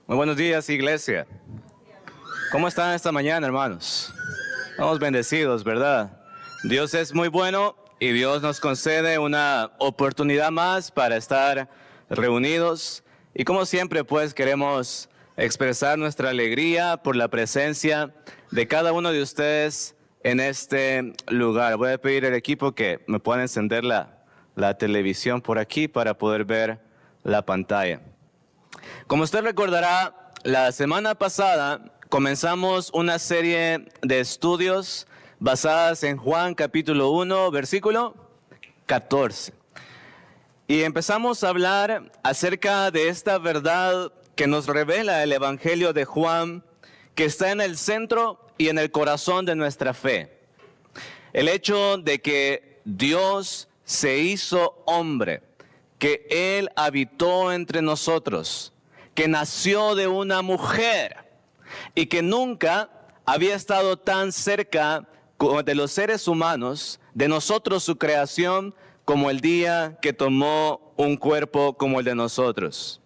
Muy buenos días, iglesia. ¿Cómo están esta mañana, hermanos? Estamos bendecidos, ¿verdad? Dios es muy bueno y Dios nos concede una oportunidad más para estar reunidos. Y como siempre, pues, queremos expresar nuestra alegría por la presencia de cada uno de ustedes en este lugar. Voy a pedir al equipo que me puedan encender la televisión por aquí para poder ver la pantalla. Como usted recordará, la semana pasada comenzamos una serie de estudios basadas en Juan capítulo 1, versículo 14. Y empezamos a hablar acerca de esta verdad que nos revela el Evangelio de Juan, que está en el centro y en el corazón de nuestra fe. El hecho de que Dios se hizo hombre, que Él habitó entre nosotros, que nació de una mujer y que nunca había estado tan cerca de los seres humanos, de nosotros su creación, como el día que tomó un cuerpo como el de nosotros.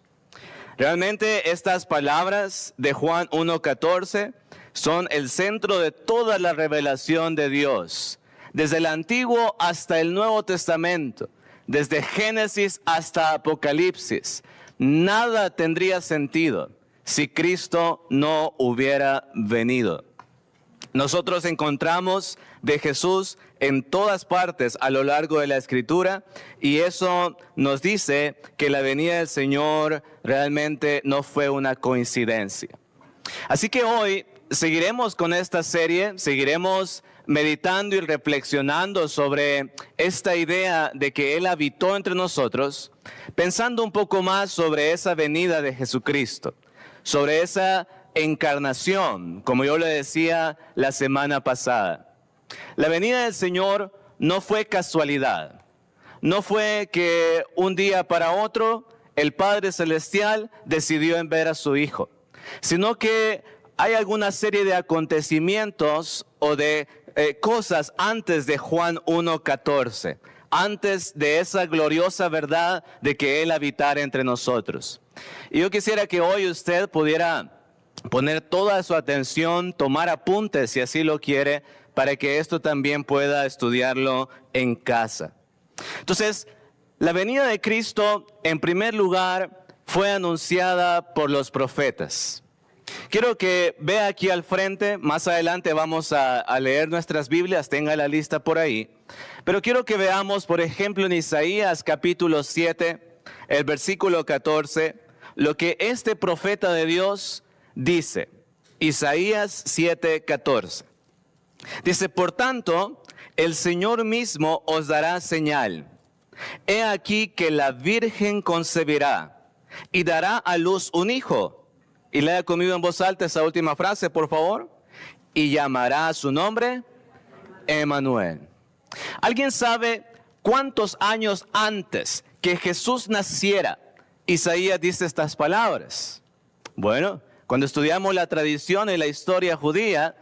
Realmente estas palabras de Juan 1:14 son el centro de toda la revelación de Dios, desde el Antiguo hasta el Nuevo Testamento, desde Génesis hasta Apocalipsis. Nada tendría sentido si Cristo no hubiera venido. Nosotros encontramos de Jesús en todas partes a lo largo de la Escritura, y eso nos dice que la venida del Señor realmente no fue una coincidencia. Así que hoy seguiremos con esta serie, seguiremos meditando y reflexionando sobre esta idea de que Él habitó entre nosotros, pensando un poco más sobre esa venida de Jesucristo, sobre esa encarnación, como yo le decía la semana pasada. La venida del Señor no fue casualidad, no fue que un día para otro el Padre Celestial decidió enviar a su Hijo, sino que hay alguna serie de acontecimientos o de cosas antes de Juan 1:14, antes de esa gloriosa verdad de que Él habitara entre nosotros. Y yo quisiera que hoy usted pudiera poner toda su atención, tomar apuntes si así lo quiere, para que esto también pueda estudiarlo en casa. Entonces, la venida de Cristo, en primer lugar, fue anunciada por los profetas. Quiero que vea aquí al frente, más adelante vamos a leer nuestras Biblias, tenga la lista por ahí. Pero quiero que veamos, por ejemplo, en Isaías capítulo 7, el versículo 14, lo que este profeta de Dios dice. Isaías 7:14. Dice: por tanto, el Señor mismo os dará señal. He aquí que la Virgen concebirá y dará a luz un hijo. Y lea conmigo en voz alta esa última frase, por favor. Y llamará a su nombre Emmanuel. ¿Alguien sabe cuántos años antes que Jesús naciera Isaías dice estas palabras? Bueno, cuando estudiamos la tradición y la historia judía,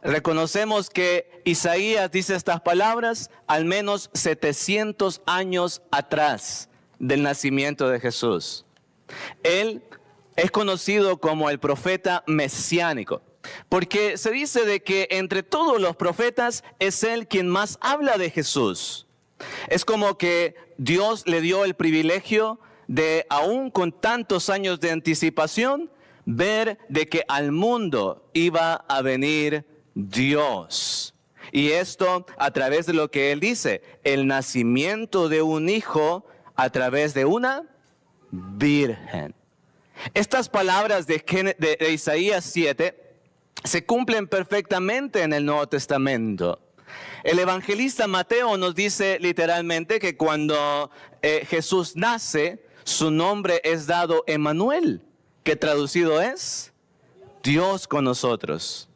reconocemos que Isaías dice estas palabras al menos 700 años atrás del nacimiento de Jesús. Él es conocido como el profeta mesiánico, porque se dice de que entre todos los profetas es él quien más habla de Jesús. Es como que Dios le dio el privilegio de, aún con tantos años de anticipación, ver de que al mundo iba a venir Dios. Y esto a través de lo que él dice, el nacimiento de un hijo a través de una virgen. Estas palabras de Isaías 7 se cumplen perfectamente en el Nuevo Testamento. El evangelista Mateo nos dice literalmente que cuando Jesús nace, su nombre es dado Emmanuel, que traducido es Dios con nosotros.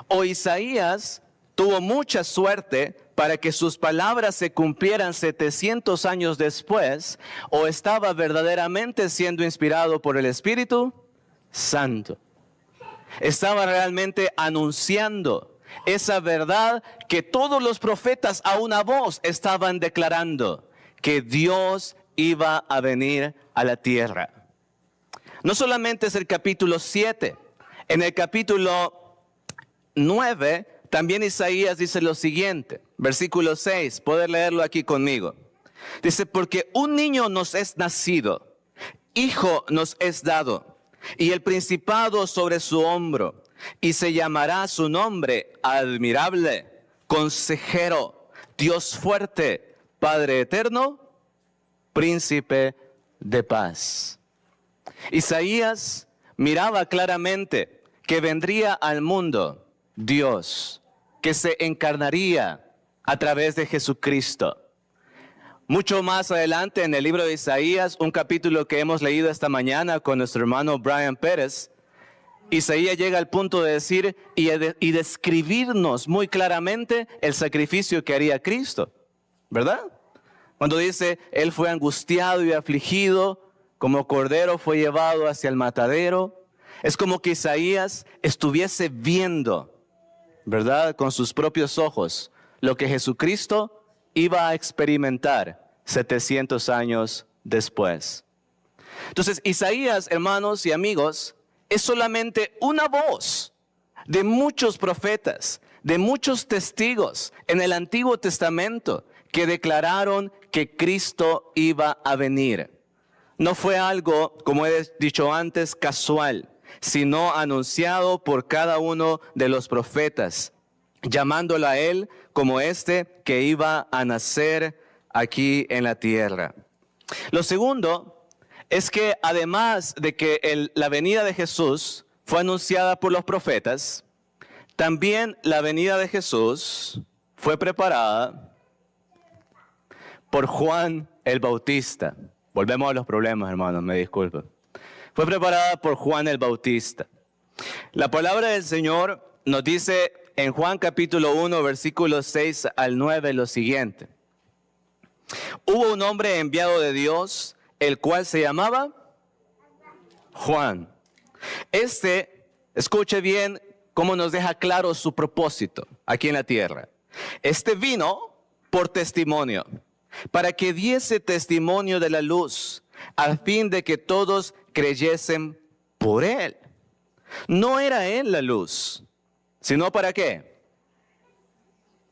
O Isaías tuvo mucha suerte para que sus palabras se cumplieran 700 años después, o estaba verdaderamente siendo inspirado por el Espíritu Santo. Estaba realmente anunciando esa verdad que todos los profetas a una voz estaban declarando, que Dios iba a venir a la tierra. No solamente es el capítulo 7, en el capítulo 9 también Isaías dice lo siguiente, versículo 6, poder leerlo aquí conmigo. Dice, porque un niño nos es nacido, hijo nos es dado, y el principado sobre su hombro, y se llamará su nombre admirable, consejero, Dios fuerte, Padre eterno, príncipe de paz. Isaías miraba claramente que vendría al mundo Dios, que se encarnaría a través de Jesucristo. Mucho más adelante en el libro de Isaías, un capítulo que hemos leído esta mañana con nuestro hermano Brian Pérez, Isaías llega al punto de decir y describirnos muy claramente el sacrificio que haría Cristo, ¿verdad? Cuando dice, Él fue angustiado y afligido, como cordero fue llevado hacia el matadero. Es como que Isaías estuviese viendo, ¿verdad? Con sus propios ojos, lo que Jesucristo iba a experimentar 700 años después. Entonces, Isaías, hermanos y amigos, es solamente una voz de muchos profetas, de muchos testigos en el Antiguo Testamento que declararon que Cristo iba a venir. No fue algo, como he dicho antes, casual, sino anunciado por cada uno de los profetas, llamándolo a Él como este que iba a nacer aquí en la tierra. Lo segundo es que además de que la venida de Jesús fue anunciada por los profetas, también la venida de Jesús fue preparada por Juan el Bautista. Volvemos a los problemas, hermanos, me disculpen. Fue preparada por Juan el Bautista. La palabra del Señor nos dice en Juan capítulo 1, versículos 6 al 9 lo siguiente. Hubo un hombre enviado de Dios, el cual se llamaba Juan. Escuche bien cómo nos deja claro su propósito aquí en la tierra. Vino por testimonio, para que diese testimonio de la luz, a fin de que todos creyesen por él. No era él la luz, sino ¿para qué?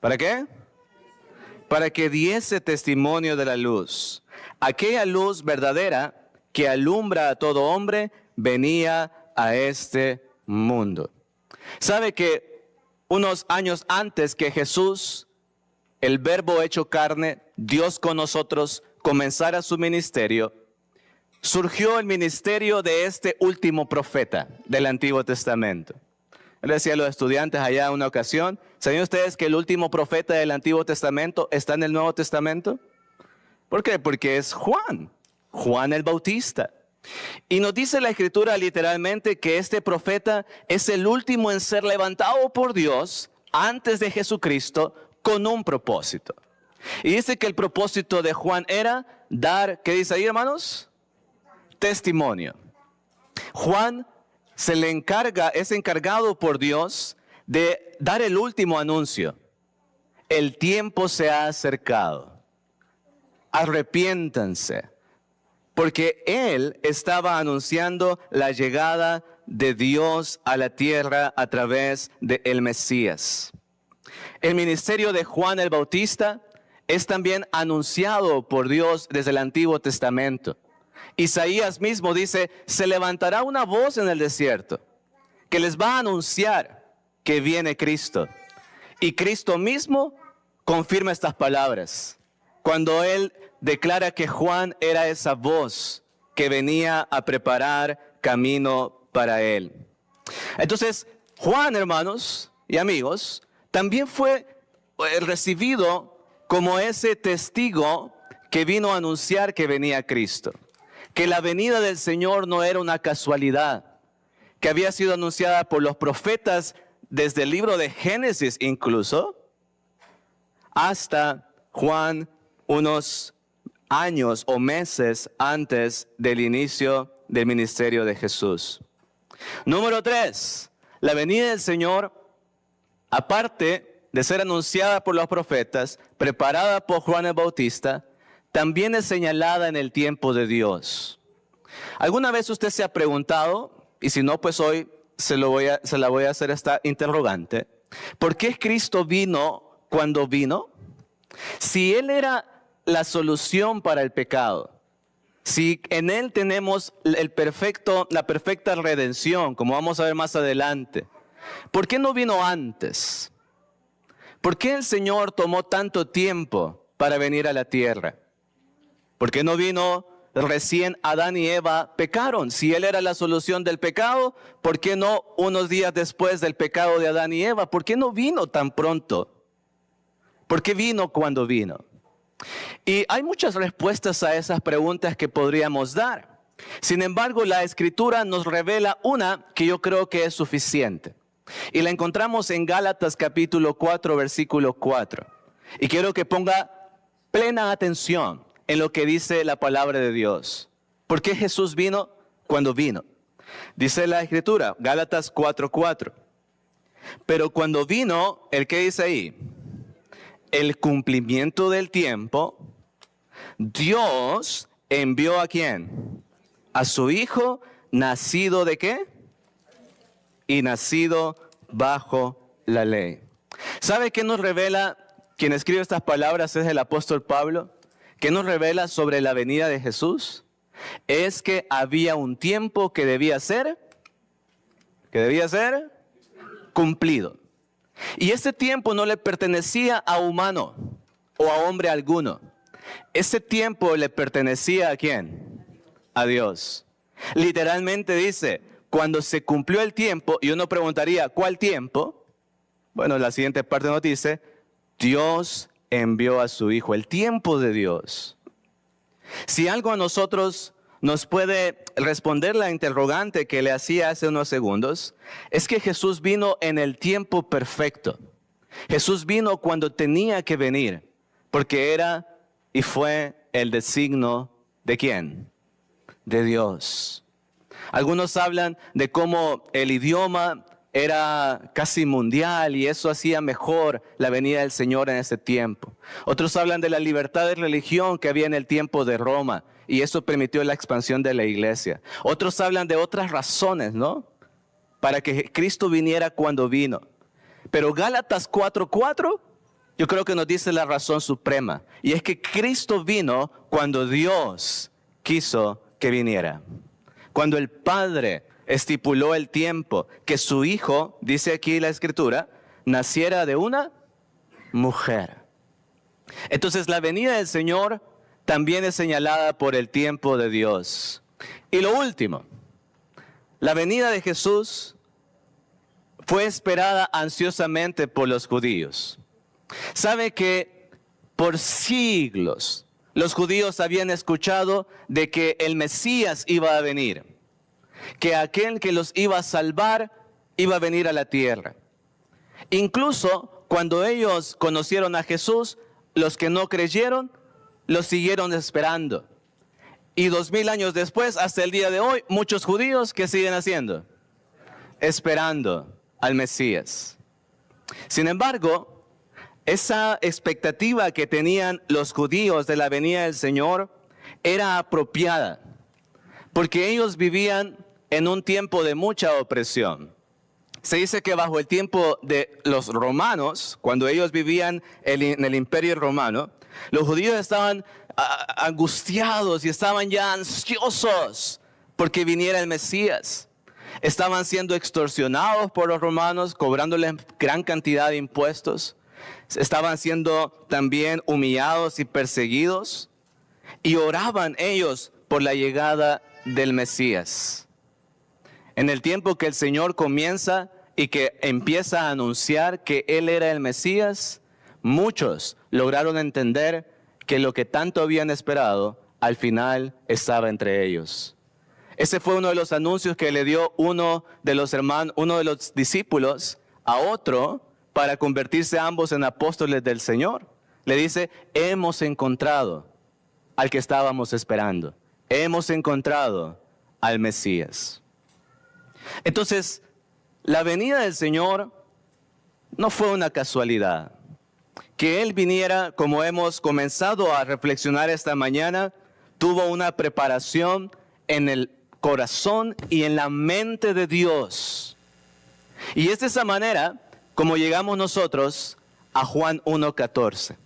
¿Para qué? Para que diese testimonio de la luz. Aquella luz verdadera que alumbra a todo hombre venía a este mundo. ¿Sabe que unos años antes que Jesús, el Verbo hecho carne, Dios con nosotros, comenzara su ministerio, surgió el ministerio de este último profeta del Antiguo Testamento? Él decía a los estudiantes allá en una ocasión, ¿sabían ustedes que el último profeta del Antiguo Testamento está en el Nuevo Testamento? ¿Por qué? Porque es Juan el Bautista. Y nos dice la Escritura literalmente que este profeta es el último en ser levantado por Dios antes de Jesucristo con un propósito. Y dice que el propósito de Juan era dar, ¿qué dice ahí, hermanos? Testimonio. Juan es encargado por Dios de dar el último anuncio. El tiempo se ha acercado. Arrepiéntanse, porque él estaba anunciando la llegada de Dios a la tierra a través del Mesías. El ministerio de Juan el Bautista es también anunciado por Dios desde el Antiguo Testamento. Isaías mismo dice, se levantará una voz en el desierto que les va a anunciar que viene Cristo. Y Cristo mismo confirma estas palabras cuando Él declara que Juan era esa voz que venía a preparar camino para Él. Entonces, Juan, hermanos y amigos, también fue recibido como ese testigo que vino a anunciar que venía Cristo. Que la venida del Señor no era una casualidad, que había sido anunciada por los profetas desde el libro de Génesis incluso, hasta Juan unos años o meses antes del inicio del ministerio de Jesús. Número 3, la venida del Señor, aparte de ser anunciada por los profetas, preparada por Juan el Bautista, también es señalada en el tiempo de Dios. ¿Alguna vez usted se ha preguntado, y si no, pues hoy se la voy a hacer esta interrogante, ¿por qué Cristo vino cuando vino? Si Él era la solución para el pecado, si en Él tenemos la perfecta redención, como vamos a ver más adelante, ¿por qué no vino antes? ¿Por qué el Señor tomó tanto tiempo para venir a la tierra? ¿Por qué no vino recién Adán y Eva pecaron? Si Él era la solución del pecado, ¿por qué no unos días después del pecado de Adán y Eva? ¿Por qué no vino tan pronto? ¿Por qué vino cuando vino? Y hay muchas respuestas a esas preguntas que podríamos dar. Sin embargo, la Escritura nos revela una que yo creo que es suficiente. Y la encontramos en Gálatas capítulo 4, versículo 4. Y quiero que ponga plena atención en lo que dice la palabra de Dios. ¿Por qué Jesús vino cuando vino? Dice la Escritura, Gálatas 4:4. Pero cuando vino, ¿el qué dice ahí? El cumplimiento del tiempo, Dios envió ¿a quién? A su Hijo, nacido ¿de qué? Y nacido bajo la ley. ¿Sabe qué nos revela? Quien escribe estas palabras es el apóstol Pablo. ¿Qué nos revela sobre la venida de Jesús? Es que había un tiempo que debía ser cumplido. Y ese tiempo no le pertenecía a humano o a hombre alguno. Ese tiempo le pertenecía ¿a quién? A Dios. Literalmente dice, cuando se cumplió el tiempo, y uno preguntaría, ¿cuál tiempo? Bueno, la siguiente parte nos dice, Dios envió a su Hijo, el tiempo de Dios. Si algo a nosotros nos puede responder la interrogante que le hacía hace unos segundos, es que Jesús vino en el tiempo perfecto. Jesús vino cuando tenía que venir, porque era y fue el designio ¿de quién? De Dios. Algunos hablan de cómo el idioma era casi mundial y eso hacía mejor la venida del Señor en ese tiempo. Otros hablan de la libertad de religión que había en el tiempo de Roma y eso permitió la expansión de la iglesia. Otros hablan de otras razones, ¿no? Para que Cristo viniera cuando vino. Pero Gálatas 4:4 yo creo que nos dice la razón suprema y es que Cristo vino cuando Dios quiso que viniera. Cuando el Padre estipuló el tiempo que su Hijo, dice aquí la Escritura, naciera de una mujer. Entonces la venida del Señor también es señalada por el tiempo de Dios. Y lo último, la venida de Jesús fue esperada ansiosamente por los judíos. ¿Sabe que por siglos los judíos habían escuchado de que el Mesías iba a venir? Que aquel que los iba a salvar iba a venir a la tierra. Incluso cuando ellos conocieron a Jesús, los que no creyeron, los siguieron esperando. Y 2000 años después, hasta el día de hoy, muchos judíos, ¿qué siguen haciendo? Esperando al Mesías. Sin embargo, esa expectativa que tenían los judíos de la venida del Señor era apropiada, porque ellos vivían en un tiempo de mucha opresión. Se dice que bajo el tiempo de los romanos, cuando ellos vivían en el imperio romano, los judíos estaban angustiados y estaban ya ansiosos porque viniera el Mesías. Estaban siendo extorsionados por los romanos, cobrándoles gran cantidad de impuestos. Estaban siendo también humillados y perseguidos. Y oraban ellos por la llegada del Mesías. En el tiempo que el Señor comienza y que empieza a anunciar que Él era el Mesías, muchos lograron entender que lo que tanto habían esperado, al final estaba entre ellos. Ese fue uno de los anuncios que le dio uno de los discípulos a otro para convertirse ambos en apóstoles del Señor. Le dice, hemos encontrado al que estábamos esperando. Hemos encontrado al Mesías. Entonces, la venida del Señor no fue una casualidad. Que Él viniera, como hemos comenzado a reflexionar esta mañana, tuvo una preparación en el corazón y en la mente de Dios. Y es de esa manera como llegamos nosotros a Juan 1:14.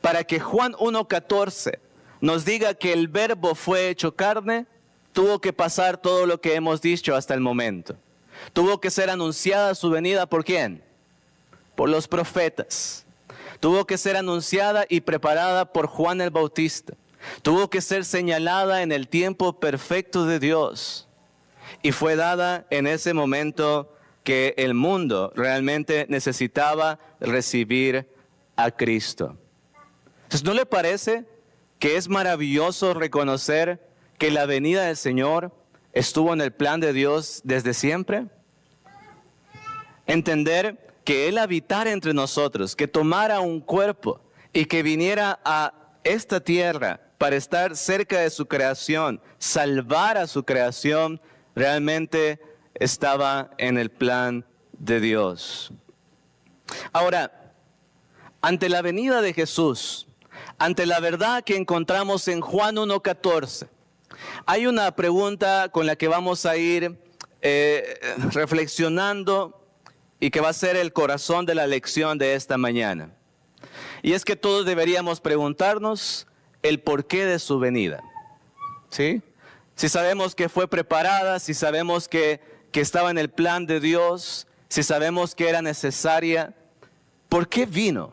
Para que Juan 1:14 nos diga que el Verbo fue hecho carne, tuvo que pasar todo lo que hemos dicho hasta el momento. Tuvo que ser anunciada su venida, ¿por quién? Por los profetas. Tuvo que ser anunciada y preparada por Juan el Bautista. Tuvo que ser señalada en el tiempo perfecto de Dios. Y fue dada en ese momento que el mundo realmente necesitaba recibir a Cristo. Entonces, ¿no le parece que es maravilloso reconocer que la venida del Señor estuvo en el plan de Dios desde siempre? Entender que Él habitara entre nosotros, que tomara un cuerpo y que viniera a esta tierra para estar cerca de su creación, salvar a su creación, realmente estaba en el plan de Dios. Ahora, ante la venida de Jesús, ante la verdad que encontramos en Juan 1:14, hay una pregunta con la que vamos a ir reflexionando y que va a ser el corazón de la lección de esta mañana. Y es que todos deberíamos preguntarnos el porqué de su venida. ¿Sí? Si sabemos que fue preparada, si sabemos que estaba en el plan de Dios, si sabemos que era necesaria, ¿por qué vino?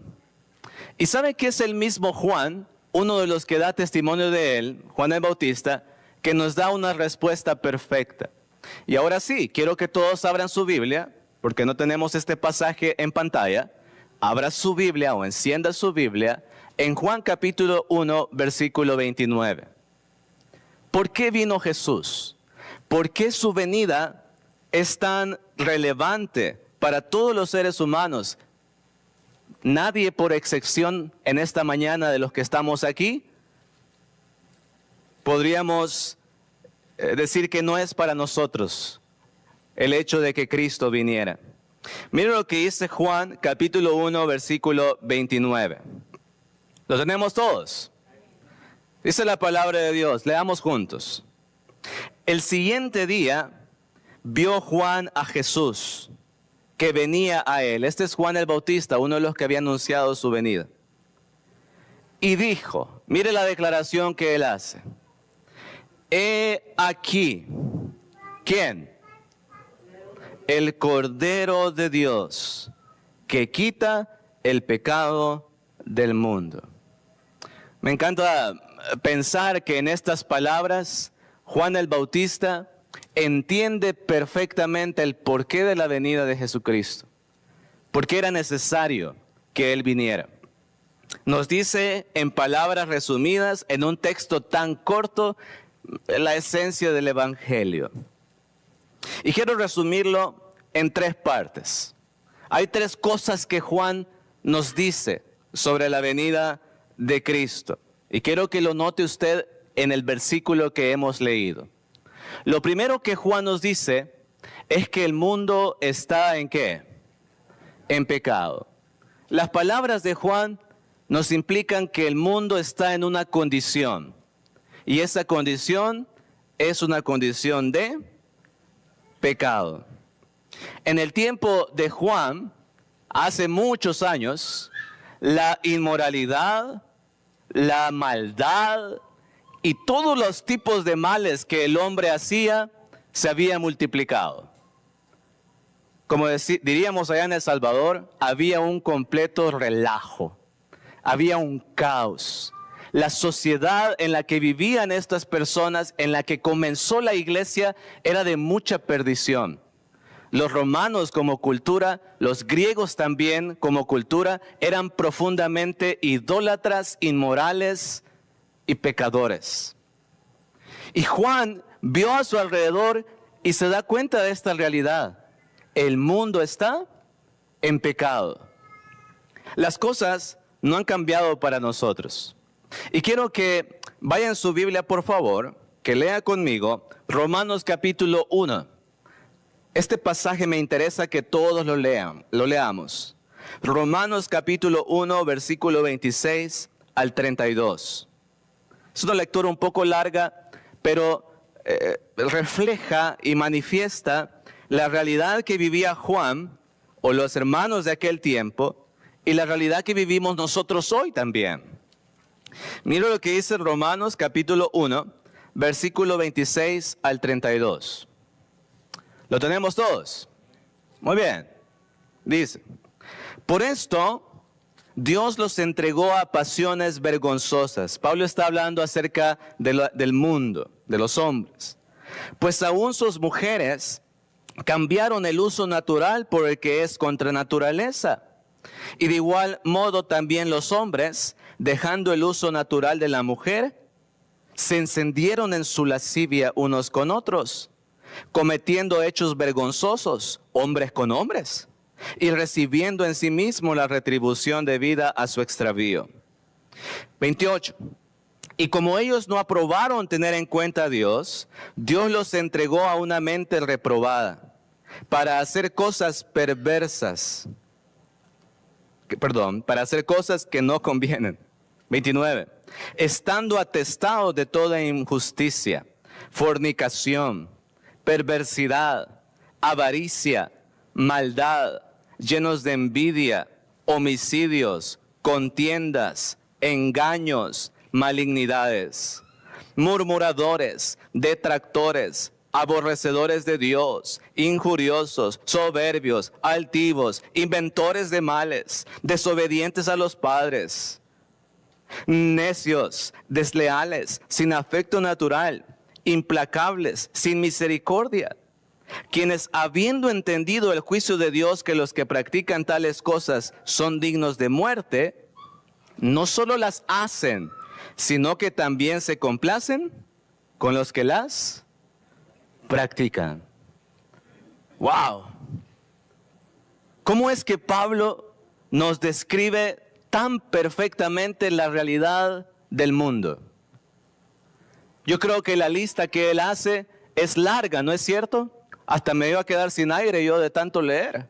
Y sabe que es el mismo Juan, uno de los que da testimonio de él, Juan el Bautista, que nos da una respuesta perfecta. Y ahora sí, quiero que todos abran su Biblia, porque no tenemos este pasaje en pantalla. Abra su Biblia o encienda su Biblia en Juan capítulo 1, versículo 29. ¿Por qué vino Jesús? ¿Por qué su venida es tan relevante para todos los seres humanos? Nadie, por excepción en esta mañana de los que estamos aquí, podríamos decir que no es para nosotros el hecho de que Cristo viniera. Miren lo que dice Juan capítulo 1, versículo 29. ¿Lo tenemos todos? Dice la palabra de Dios, leamos juntos. El siguiente día vio Juan a Jesús, que venía a él. Este es Juan el Bautista, uno de los que había anunciado su venida. Y dijo, mire la declaración que él hace. He aquí, ¿quién? El Cordero de Dios, que quita el pecado del mundo. Me encanta pensar que en estas palabras Juan el Bautista entiende perfectamente el porqué de la venida de Jesucristo. Por qué era necesario que Él viniera. Nos dice en palabras resumidas, en un texto tan corto, la esencia del Evangelio. Y quiero resumirlo en 3 partes. Hay 3 cosas que Juan nos dice sobre la venida de Cristo. Y quiero que lo note usted en el versículo que hemos leído. Lo primero que Juan nos dice es que el mundo está ¿en qué? En pecado. Las palabras de Juan nos implican que el mundo está en una condición. Y esa condición es una condición de pecado. En el tiempo de Juan, hace muchos años, la inmoralidad, la maldad y todos los tipos de males que el hombre hacía se habían multiplicado. Como diríamos allá en El Salvador, había un completo relajo, había un caos. La sociedad en la que vivían estas personas, en la que comenzó la iglesia, era de mucha perdición. Los romanos como cultura, los griegos también como cultura, eran profundamente idólatras, inmorales y pecadores. Y Juan vio a su alrededor y se da cuenta de esta realidad. El mundo está en pecado. Las cosas no han cambiado para nosotros. Y quiero que vaya en su Biblia, por favor, que lea conmigo Romanos capítulo 1. Este pasaje me interesa que todos lo leamos. Romanos capítulo 1, versículo 26 al 32. Es una lectura un poco larga, pero refleja y manifiesta la realidad que vivía Juan o los hermanos de aquel tiempo y la realidad que vivimos nosotros hoy también. Mira lo que dice Romanos capítulo 1, versículo 26 al 32. ¿Lo tenemos todos? Muy bien. Dice, por esto Dios los entregó a pasiones vergonzosas. Pablo está hablando acerca del mundo, de los hombres. Pues aún sus mujeres cambiaron el uso natural por el que es contra naturaleza. Y de igual modo también los hombres, dejando el uso natural de la mujer, se encendieron en su lascivia unos con otros, cometiendo hechos vergonzosos, hombres con hombres, y recibiendo en sí mismo la retribución debida a su extravío. 28. Y como ellos no aprobaron tener en cuenta a Dios, Dios los entregó a una mente reprobada para hacer cosas perversas. Para hacer cosas que no convienen. 29. Estando atestados de toda injusticia, fornicación, perversidad, avaricia, maldad, llenos de envidia, homicidios, contiendas, engaños, malignidades, murmuradores, detractores, aborrecedores de Dios, injuriosos, soberbios, altivos, inventores de males, desobedientes a los padres, necios, desleales, sin afecto natural, implacables, sin misericordia, quienes habiendo entendido el juicio de Dios que los que practican tales cosas son dignos de muerte, no solo las hacen, sino que también se complacen con los que las practican. ¡Wow! ¿Cómo es que Pablo nos describe tan perfectamente la realidad del mundo? Yo creo que la lista que él hace es larga, ¿no es cierto? Hasta me iba a quedar sin aire yo de tanto leer.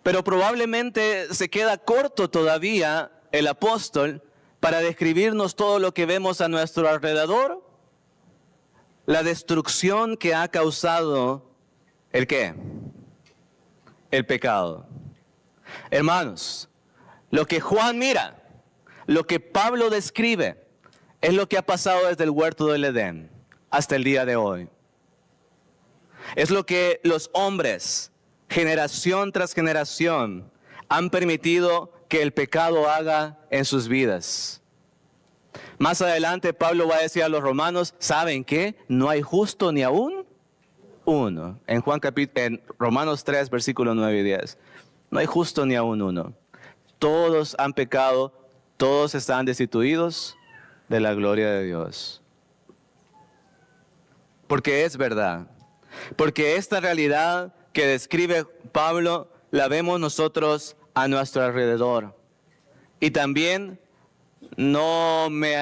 Pero probablemente se queda corto todavía el apóstol para describirnos todo lo que vemos a nuestro alrededor. La destrucción que ha causado, ¿el qué? El pecado. Hermanos, lo que Juan mira, lo que Pablo describe, es lo que ha pasado desde el huerto del Edén hasta el día de hoy. Es lo que los hombres, generación tras generación, han permitido que el pecado haga en sus vidas. Más adelante Pablo va a decir a los romanos, ¿saben qué? No hay justo ni aún uno. En Romanos 3, versículos 9 y 10. No hay justo ni aún uno. Todos han pecado, todos están destituidos de la gloria de Dios. Porque es verdad. Porque esta realidad que describe Pablo la vemos nosotros a nuestro alrededor. Y también no me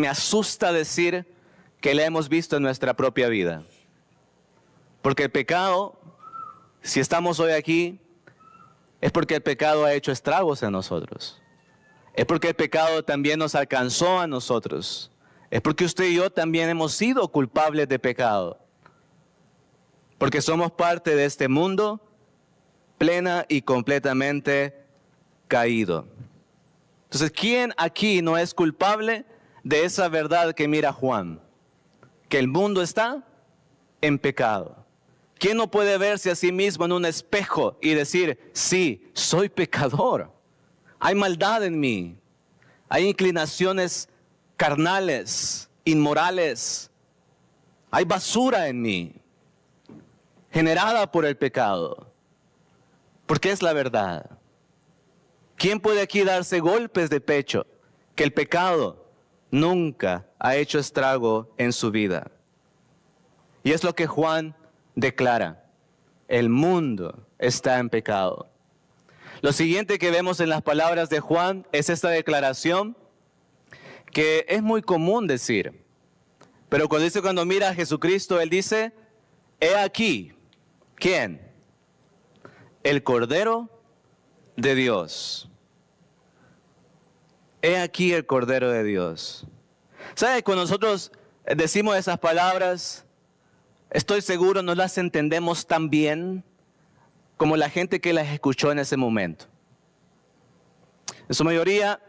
asusta decir que la hemos visto en nuestra propia vida. Porque el pecado, si estamos hoy aquí, es porque el pecado ha hecho estragos en nosotros. Es porque el pecado también nos alcanzó a nosotros. Es porque usted y yo también hemos sido culpables de pecado. Porque somos parte de este mundo plena y completamente caído. Entonces, ¿quién aquí no es culpable de esa verdad que mira Juan? Que el mundo está en pecado. ¿Quién no puede verse a sí mismo en un espejo y decir, sí, soy pecador? Hay maldad en mí. Hay inclinaciones carnales, inmorales. Hay basura en mí, generada por el pecado. Porque es la verdad. ¿Quién puede aquí darse golpes de pecho que el pecado nunca ha hecho estrago en su vida? Y es lo que Juan declara. El mundo está en pecado. Lo siguiente que vemos en las palabras de Juan es esta declaración que es muy común decir. Pero cuando mira a Jesucristo, él dice, he aquí, ¿quién? El Cordero de Dios. He aquí el Cordero de Dios. ¿Sabe? Cuando nosotros decimos esas palabras, estoy seguro no las entendemos tan bien como la gente que las escuchó en ese momento. En su mayoría,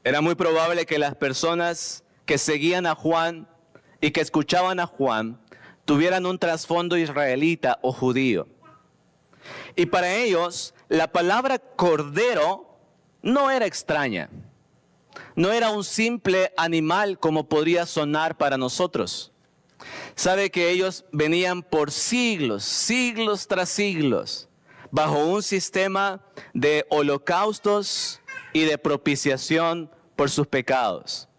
era muy probable que las personas que seguían a Juan y que escuchaban a Juan tuvieran un trasfondo israelita o judío. Y para ellos, la palabra cordero no era extraña. No era un simple animal como podría sonar para nosotros. Sabe que ellos venían por siglos, siglos tras siglos, bajo un sistema de holocaustos y de propiciación por sus pecados.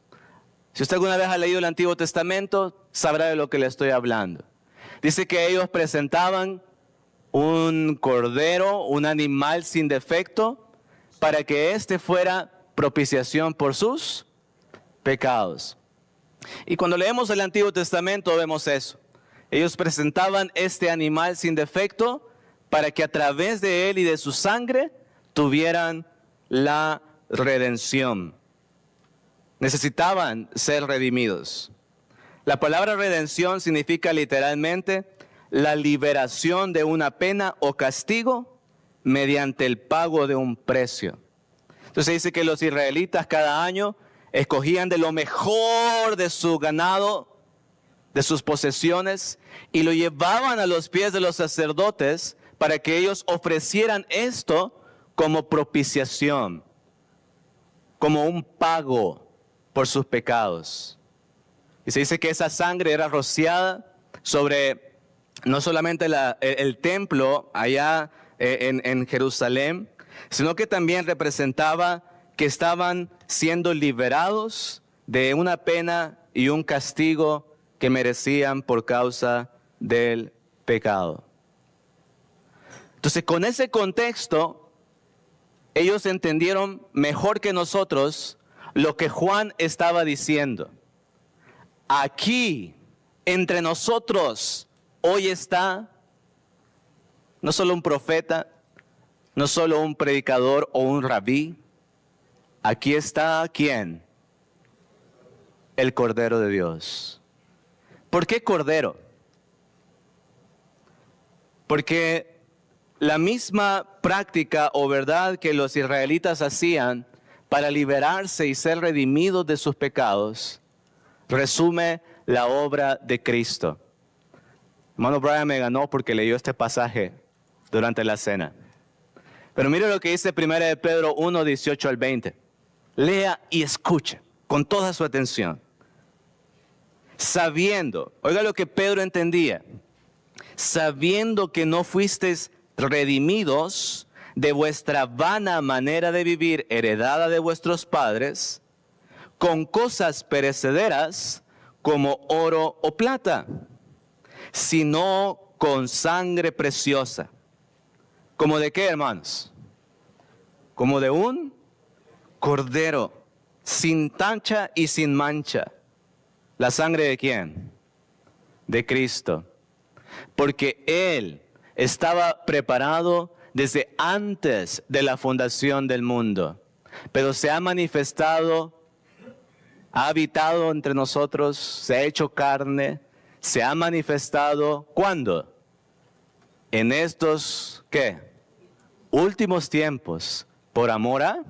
Si usted alguna vez ha leído el Antiguo Testamento, sabrá de lo que le estoy hablando. Dice que ellos presentaban un cordero, un animal sin defecto, para que éste fuera propiciación por sus pecados. Y cuando leemos el Antiguo Testamento vemos eso. Ellos presentaban este animal sin defecto para que a través de él y de su sangre tuvieran la redención. Necesitaban ser redimidos. La palabra redención significa literalmente la liberación de una pena o castigo mediante el pago de un precio. Entonces dice que los israelitas cada año escogían de lo mejor de su ganado, de sus posesiones, y lo llevaban a los pies de los sacerdotes para que ellos ofrecieran esto como propiciación, como un pago por sus pecados. Y se dice que esa sangre era rociada sobre no solamente el templo allá en Jerusalén, sino que también representaba que estaban siendo liberados de una pena y un castigo que merecían por causa del pecado. Entonces, con ese contexto, ellos entendieron mejor que nosotros lo que Juan estaba diciendo. Aquí, entre nosotros, hoy está no solo un profeta, no solo un predicador o un rabí. Aquí está, ¿quién? El Cordero de Dios. ¿Por qué Cordero? Porque la misma práctica o verdad que los israelitas hacían para liberarse y ser redimidos de sus pecados, resume la obra de Cristo. Hermano Brian me ganó porque leyó este pasaje durante la cena. Pero mire lo que dice 1 de Pedro 1, 18 al 20. Lea y escuche con toda su atención. Sabiendo, oiga lo que Pedro entendía, sabiendo que no fuisteis redimidos de vuestra vana manera de vivir heredada de vuestros padres, con cosas perecederas como oro o plata, sino con sangre preciosa. ¿Como de qué, hermanos? Como de un cordero, sin tacha y sin mancha. ¿La sangre de quién? De Cristo. Porque Él estaba preparado desde antes de la fundación del mundo, pero se ha manifestado, ha habitado entre nosotros, se ha hecho carne, se ha manifestado, ¿cuándo? En estos, ¿qué? Últimos tiempos, por amor a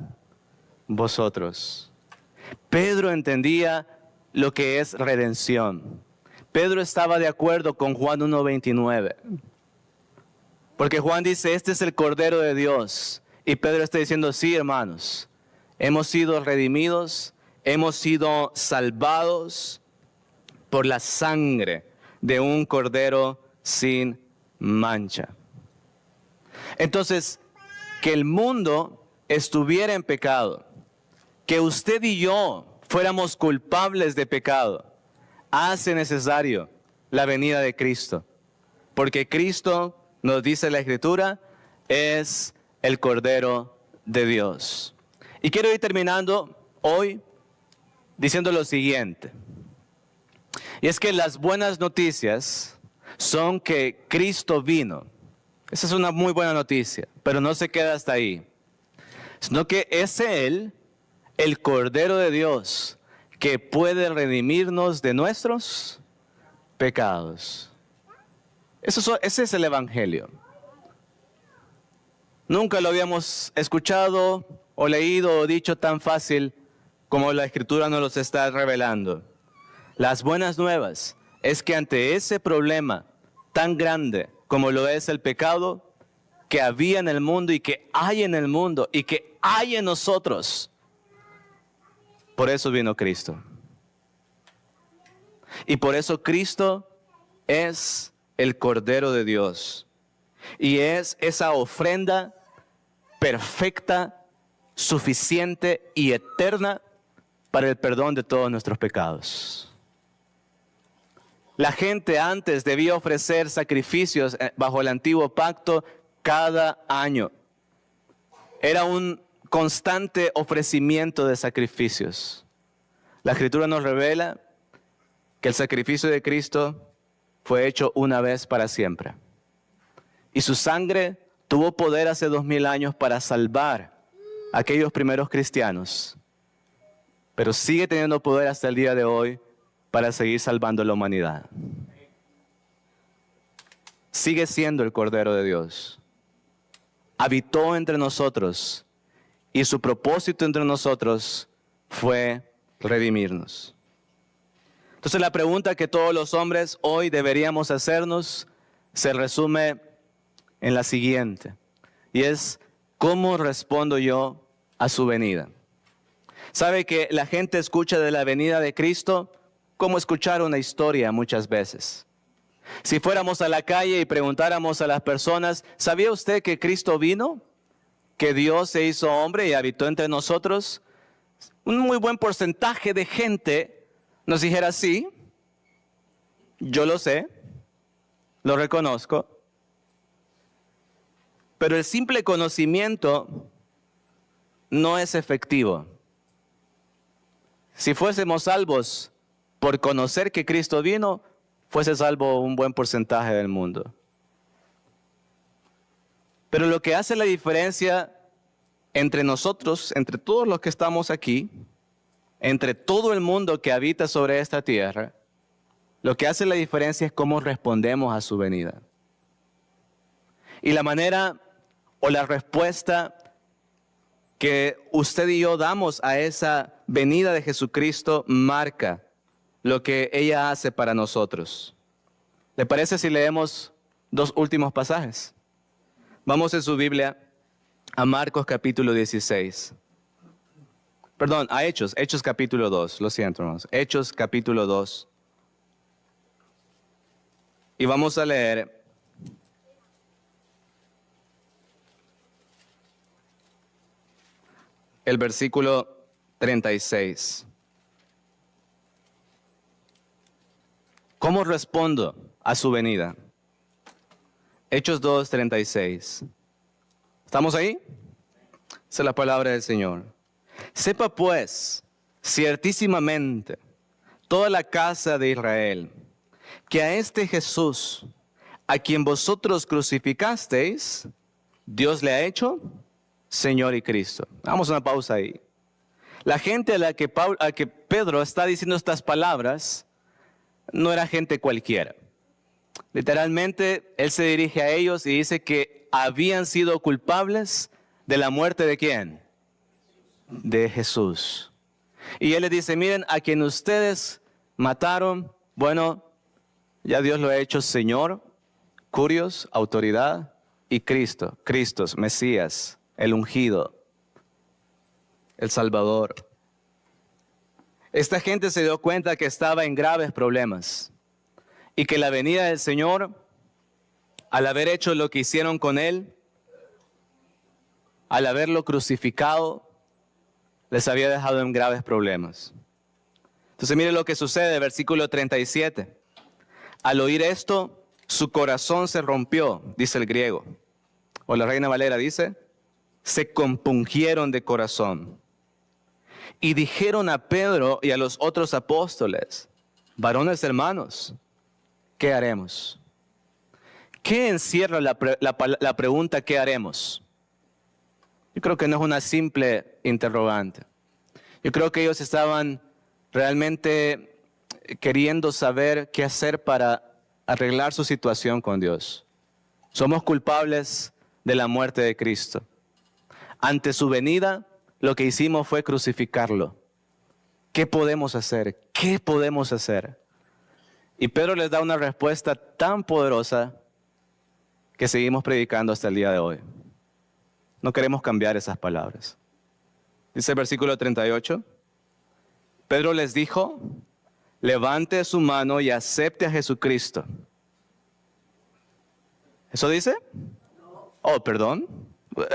vosotros. Pedro entendía lo que es redención. Pedro estaba de acuerdo con Juan 1:29. Porque Juan dice, este es el Cordero de Dios. Y Pedro está diciendo, sí, hermanos, hemos sido redimidos, hemos sido salvados por la sangre de un Cordero sin mancha. Entonces, que el mundo estuviera en pecado, que usted y yo fuéramos culpables de pecado, hace necesario la venida de Cristo. Porque Cristo, nos dice la Escritura, es el Cordero de Dios. Y quiero ir terminando hoy diciendo lo siguiente. Y es que las buenas noticias son que Cristo vino. Esa es una muy buena noticia, pero no se queda hasta ahí. Sino que es Él, el Cordero de Dios, que puede redimirnos de nuestros pecados. Ese es el Evangelio. Nunca lo habíamos escuchado o leído o dicho tan fácil como la Escritura nos los está revelando. Las buenas nuevas es que ante ese problema tan grande como lo es el pecado, que había en el mundo y que hay en el mundo y que hay en nosotros, por eso vino Cristo. Y por eso Cristo es el Cordero de Dios. Y es esa ofrenda perfecta, suficiente y eterna para el perdón de todos nuestros pecados. La gente antes debía ofrecer sacrificios bajo el antiguo pacto cada año. Era un constante ofrecimiento de sacrificios. La Escritura nos revela que el sacrificio de Cristo fue hecho una vez para siempre. Y su sangre tuvo poder hace 2000 años para salvar a aquellos primeros cristianos. Pero sigue teniendo poder hasta el día de hoy para seguir salvando a la humanidad. Sigue siendo el Cordero de Dios. Habitó entre nosotros y su propósito entre nosotros fue redimirnos. Entonces la pregunta que todos los hombres hoy deberíamos hacernos se resume en la siguiente, y es: ¿cómo respondo yo a su venida? ¿Sabe que la gente escucha de la venida de Cristo como escuchar una historia muchas veces? Si fuéramos a la calle y preguntáramos a las personas: ¿sabía usted que Cristo vino? ¿Que Dios se hizo hombre y habitó entre nosotros? Un muy buen porcentaje de gente nos dijera: sí, yo lo sé, lo reconozco. Pero el simple conocimiento no es efectivo. Si fuésemos salvos por conocer que Cristo vino, fuese salvo un buen porcentaje del mundo. Pero lo que hace la diferencia entre nosotros, entre todos los que estamos aquí, entre todo el mundo que habita sobre esta tierra, lo que hace la diferencia es cómo respondemos a su venida. Y la manera o la respuesta que usted y yo damos a esa venida de Jesucristo marca lo que ella hace para nosotros. ¿Le parece si leemos dos últimos pasajes? Vamos en su Biblia a Marcos capítulo 16. Perdón, a Hechos capítulo 2. Lo siento, hermanos. Hechos capítulo 2. Y vamos a leer el versículo 36. ¿Cómo respondo a su venida? Hechos 2, 36. ¿Estamos ahí? Esa es la palabra del Señor. Sepa pues, ciertísimamente, toda la casa de Israel, que a este Jesús, a quien vosotros crucificasteis, Dios le ha hecho Señor y Cristo. Vamos a una pausa ahí. La gente a la que Pedro está diciendo estas palabras no era gente cualquiera. Literalmente, él se dirige a ellos y dice que habían sido culpables de la muerte ¿de quién? De Jesús. Y él les dice: miren, a quien ustedes mataron, bueno, ya Dios lo ha hecho Señor, Curios, autoridad, y Cristo, Cristos, Mesías, el ungido, el Salvador. Esta gente se dio cuenta que estaba en graves problemas y que la venida del Señor, al haber hecho lo que hicieron con Él, al haberlo crucificado, les había dejado en graves problemas. Entonces mire lo que sucede, versículo 37. Al oír esto, su corazón se rompió, dice el griego. O la Reina Valera dice: se compungieron de corazón. Y dijeron a Pedro y a los otros apóstoles: varones hermanos, ¿qué haremos? ¿Qué encierra la pregunta ¿qué haremos? Yo creo que no es una simple interrogante. Yo creo que ellos estaban realmente queriendo saber qué hacer para arreglar su situación con Dios. Somos culpables de la muerte de Cristo. Ante su venida, lo que hicimos fue crucificarlo. ¿Qué podemos hacer? ¿Qué podemos hacer? Y Pedro les da una respuesta tan poderosa que seguimos predicando hasta el día de hoy. No queremos cambiar esas palabras. Dice el versículo 38. Pedro les dijo, levante su mano y acepte a Jesucristo. ¿Eso dice? Oh, perdón.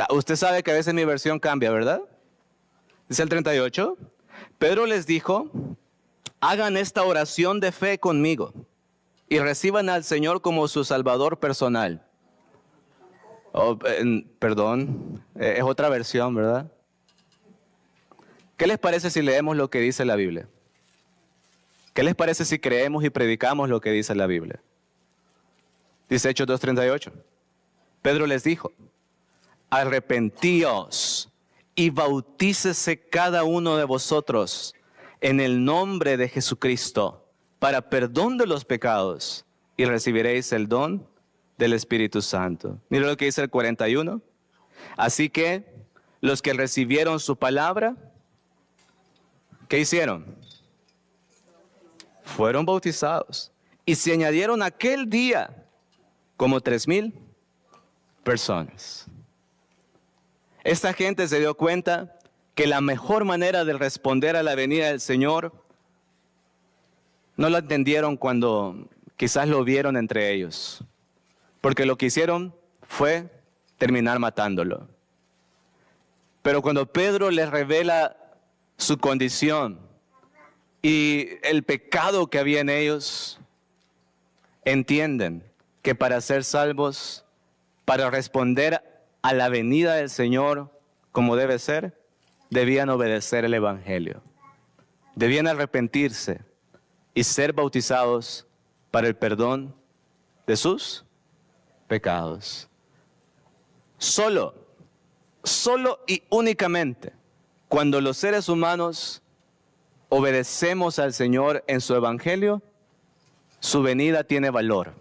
Usted sabe que a veces mi versión cambia, ¿verdad? Dice el 38. Pedro les dijo, hagan esta oración de fe conmigo y reciban al Señor como su Salvador personal. Oh, perdón, es otra versión, ¿verdad? ¿Qué les parece si leemos lo que dice la Biblia? ¿Qué les parece si creemos y predicamos lo que dice la Biblia? Dice Hechos 2:38. Pedro les dijo, arrepentíos y bautícese cada uno de vosotros en el nombre de Jesucristo para perdón de los pecados y recibiréis el don del Espíritu Santo. Mira lo que dice el 41. Así que los que recibieron su palabra, ¿qué hicieron? Fueron bautizados y se añadieron aquel día como 3,000 personas. Esta gente se dio cuenta que la mejor manera de responder a la venida del Señor no lo entendieron cuando quizás lo vieron entre ellos, porque lo que hicieron fue terminar matándolo. Pero cuando Pedro les revela su condición y el pecado que había en ellos, entienden que para ser salvos, para responder a la venida del Señor como debe ser, debían obedecer el Evangelio. Debían arrepentirse y ser bautizados para el perdón de sus pecados. Solo y únicamente cuando los seres humanos obedecemos al Señor en su Evangelio, su venida tiene valor.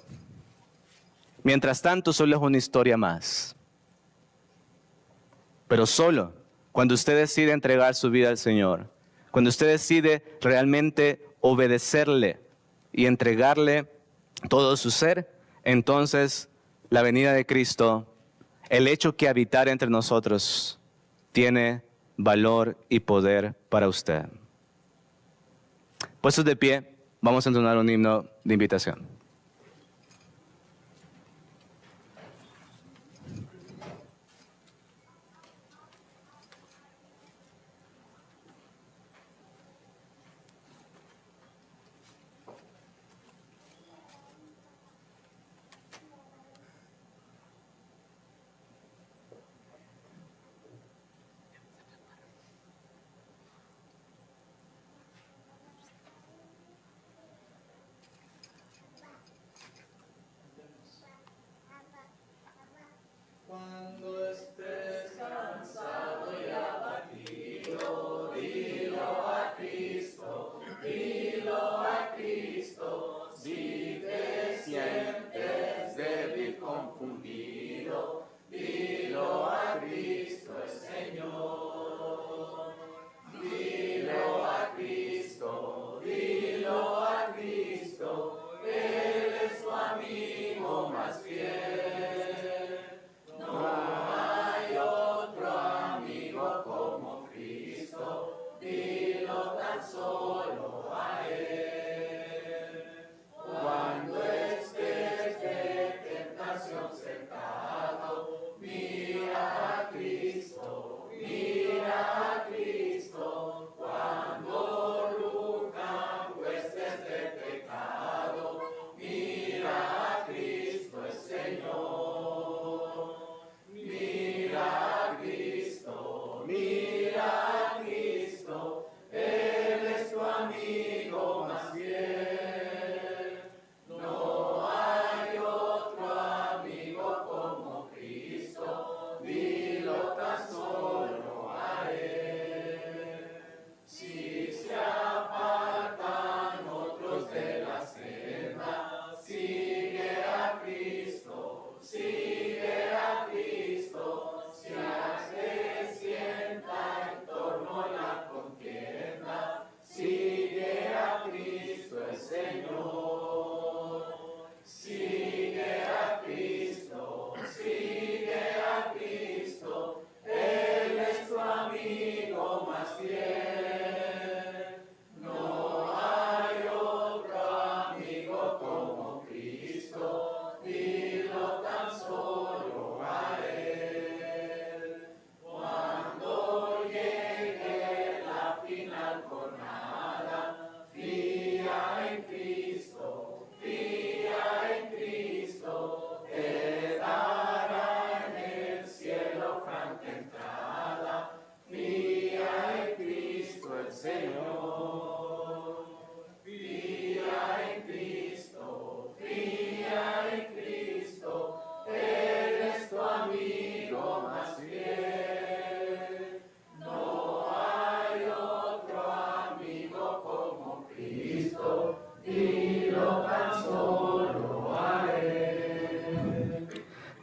Mientras tanto, solo es una historia más. Pero solo cuando usted decide entregar su vida al Señor, cuando usted decide realmente obedecerle y entregarle todo su ser, entonces la venida de Cristo, el hecho que habitar entre nosotros, tiene valor y poder para usted. Puestos de pie, vamos a entonar un himno de invitación. Cuando estés cansado y abatido, dilo a Cristo, dilo a Cristo. Si te sientes débil, confundido, dilo a Cristo el Señor. Dilo a Cristo, dilo a Cristo, Él es tu amigo más fiel. No hay otro amigo como Cristo, dilo tan solo a Él. Cuando estés de tentación cercado, mira a Cristo, mira a Cristo. Cuando luchando estés de pecado, mira a Cristo el Señor. Mira a Cristo, Él es tu amigo.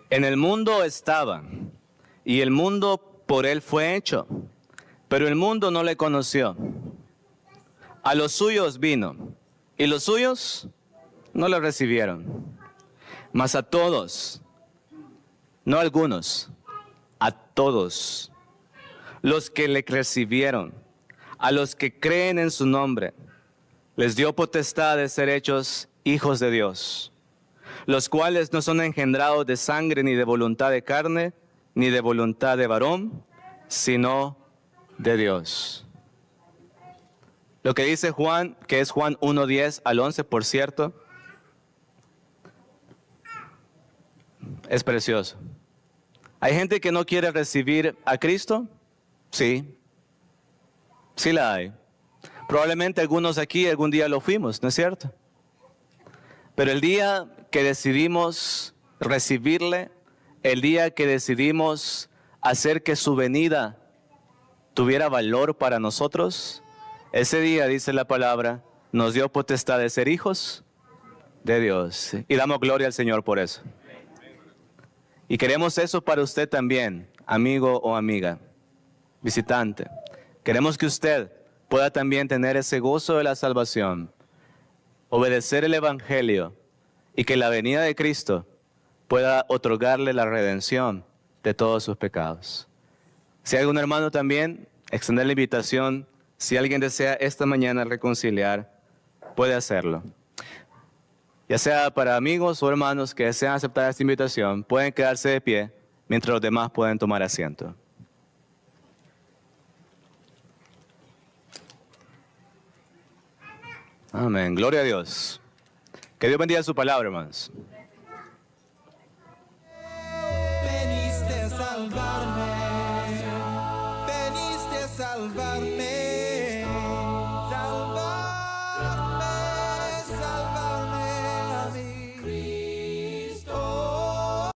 En el mundo estaba, y el mundo por él fue hecho, pero el mundo no le conoció. A los suyos vino, y los suyos no le recibieron. Mas a todos, no a algunos, a todos, los que le recibieron, a los que creen en su nombre, les dio potestad de ser hechos hijos de Dios, los cuales no son engendrados de sangre, ni de voluntad de carne, ni de voluntad de varón, sino de Dios. Lo que dice Juan, que es Juan 1:10 al 11, por cierto, es precioso. ¿Hay gente que no quiere recibir a Cristo? Sí, sí la hay. Probablemente algunos aquí algún día lo fuimos, ¿no es cierto? Pero el día que decidimos recibirle, el día que decidimos hacer que su venida tuviera valor para nosotros, ese día, dice la palabra, nos dio potestad de ser hijos de Dios. Y damos gloria al Señor por eso. Y queremos eso para usted también, amigo o amiga, visitante. Queremos que usted pueda también tener ese gozo de la salvación, obedecer el Evangelio y que la venida de Cristo pueda otorgarle la redención de todos sus pecados. Si hay algún hermano también, extender la invitación. Si alguien desea esta mañana reconciliar, puede hacerlo. Ya sea para amigos o hermanos que desean aceptar esta invitación, pueden quedarse de pie mientras los demás pueden tomar asiento. Amén. Gloria a Dios. Que Dios bendiga su palabra, hermanos. Veniste a salvarme, veniste a salvarme.